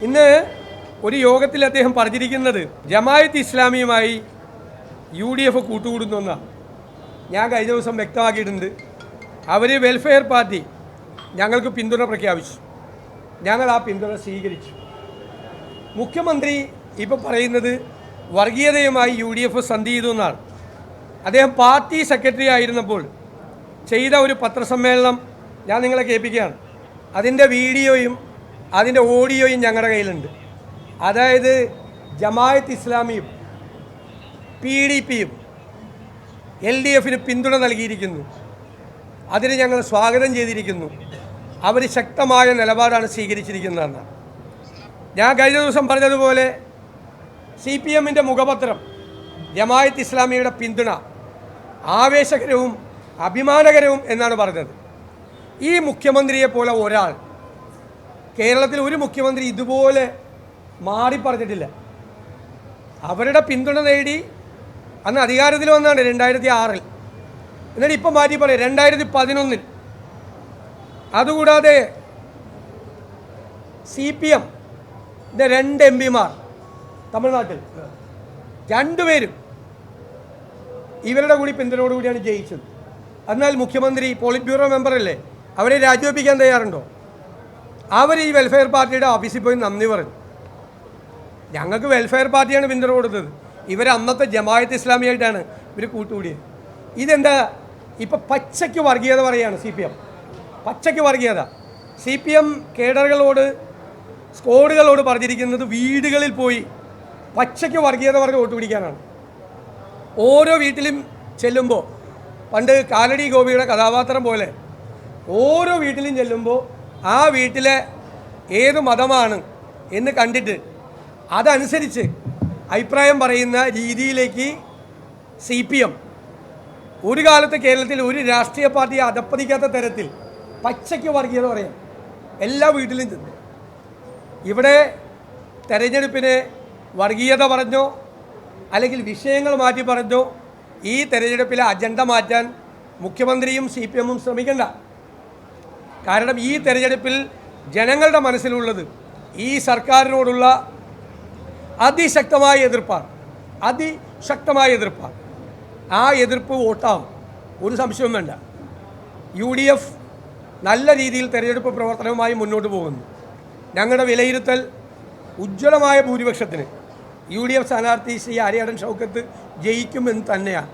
ഇന്ന് ഒരു യോഗത്തിൽ അദ്ദേഹം പറഞ്ഞിരിക്കുന്നത് ജമാഅത്ത് ഇസ്ലാമിയുമായി UDF കൂട്ടുകൂടുന്നു എന്നാണ്. ഞാൻ കഴിഞ്ഞ ദിവസം വ്യക്തമാക്കിയിട്ടുണ്ട്. അവർ വെൽഫെയർ പാർട്ടി ഞങ്ങൾക്ക് പിന്തുണ പ്രഖ്യാപിച്ചു. ഞങ്ങൾ ആ പിന്തുണ സ്വീകരിച്ചു. മുഖ്യമന്ത്രി ഇപ്പോൾ പറയുന്നത് വർഗീയതയുമായി UDF സന്ധി ചെയ്തു എന്നാണ്. അദ്ദേഹം പാർട്ടി സെക്രട്ടറി ആയിരുന്നപ്പോൾ ചെയ്ത ഒരു പത്രസമ്മേളനം ഞാൻ നിങ്ങളെ കേൾപ്പിക്കുകയാണ്. അതിൻ്റെ വീഡിയോയും അതിൻ്റെ ഓഡിയോയും ഞങ്ങളുടെ കയ്യിലുണ്ട്. അതായത് ജമാഅത്ത് ഇസ്ലാമിയും PDPയും LDFന് പിന്തുണ നൽകിയിരിക്കുന്നു. അതിന് ഞങ്ങൾ സ്വാഗതം ചെയ്തിരിക്കുന്നു. അവർ ശക്തമായ നിലപാടാണ് സ്വീകരിച്ചിരിക്കുന്നതെന്ന് ഞാൻ കഴിഞ്ഞ ദിവസം പറഞ്ഞതുപോലെ CPMൻ്റെ മുഖപത്രം ജമാഅത്ത് ഇസ്ലാമിയുടെ പിന്തുണ ആവേശകരവും അഭിമാനകരവും എന്നാണ് പറഞ്ഞത്. ഈ മുഖ്യമന്ത്രിയെപ്പോലെ ഒരാൾ കേരളത്തിൽ ഒരു മുഖ്യമന്ത്രി ഇതുപോലെ മാറി പറഞ്ഞിട്ടില്ല. അവരുടെ പിന്തുണ നേടി അന്ന് അധികാരത്തിൽ വന്നാണ് 2006. എന്നിട്ട് ഇപ്പം മാറ്റി പറയും 2011. അതുകൂടാതെ CPMൻ്റെ 2 MPമാർ തമിഴ്നാട്ടിൽ രണ്ടുപേരും ഇവരുടെ കൂടി പിന്തുണയോടുകൂടിയാണ് ജയിച്ചത്. എന്നാൽ മുഖ്യമന്ത്രി പോളിറ്റ് ബ്യൂറോ മെമ്പറല്ലേ, അവരെ രാജിവെപ്പിക്കാൻ തയ്യാറുണ്ടോ? അവർ ഈ വെൽഫെയർ പാർട്ടിയുടെ ഓഫീസിൽ പോയി നന്ദി പറഞ്ഞു. ഞങ്ങൾക്ക് വെൽഫെയർ പാർട്ടിയാണ് പിന്തുണ കൊടുത്തത്. ഇവർ അന്നത്തെ ജമാഅത്ത് ഇസ്ലാമിയായിട്ടാണ് ഇവർ കൂട്ടുകൂടിയത്. ഇതെന്താ ഇപ്പം പച്ചയ്ക്ക് വർഗീയത പറയുകയാണ് CPM. പച്ചയ്ക്ക് വർഗീയത. CPM കേഡറുകളോട് സ്ക്വാഡുകളോട് പറഞ്ഞിരിക്കുന്നത് വീടുകളിൽ പോയി പച്ചയ്ക്ക് വർഗീയത പറഞ്ഞ് വോട്ട് പിടിക്കാനാണ്. ഓരോ വീട്ടിലും ചെല്ലുമ്പോൾ പണ്ട് കാലടി ഗോപിയുടെ കഥാപാത്രം പോലെ ഓരോ വീട്ടിലും ചെല്ലുമ്പോൾ ആ വീട്ടിലെ ഏത് മതമാണ് എന്ന് കണ്ടിട്ട് അതനുസരിച്ച് അഭിപ്രായം പറയുന്ന രീതിയിലേക്ക് CPM ഒരു കാലത്ത് കേരളത്തിൽ ഒരു രാഷ്ട്രീയ പാർട്ടിയെ അധപ്പതിക്കാത്ത തരത്തിൽ പച്ചയ്ക്ക് വർഗീയത പറയാം എല്ലാ വീട്ടിലും ചെന്ന്. ഇവിടെ തെരഞ്ഞെടുപ്പിന് വർഗീയത പറഞ്ഞോ അല്ലെങ്കിൽ വിഷയങ്ങൾ മാറ്റി പറഞ്ഞോ ഈ തെരഞ്ഞെടുപ്പിലെ അജണ്ട മാറ്റാൻ മുഖ്യമന്ത്രിയും CPMും ശ്രമിക്കണ്ട. കാരണം ഈ തെരഞ്ഞെടുപ്പിൽ ജനങ്ങളുടെ മനസ്സിലുള്ളത് ഈ സർക്കാരിനോടുള്ള അതിശക്തമായ എതിർപ്പാണ്. ആ എതിർപ്പ് വോട്ടാവും, ഒരു സംശയവും വേണ്ട. UDF നല്ല രീതിയിൽ തെരഞ്ഞെടുപ്പ് പ്രവർത്തനവുമായി മുന്നോട്ട് പോകുന്നു. ഞങ്ങളുടെ വിലയിരുത്തൽ ഉജ്ജ്വലമായ ഭൂരിപക്ഷത്തിന് UDF സ്ഥാനാർത്ഥി ശ്രീ ആര്യാടൻ ഷൗക്കത്ത് ജയിക്കുമെന്ന് തന്നെയാണ്.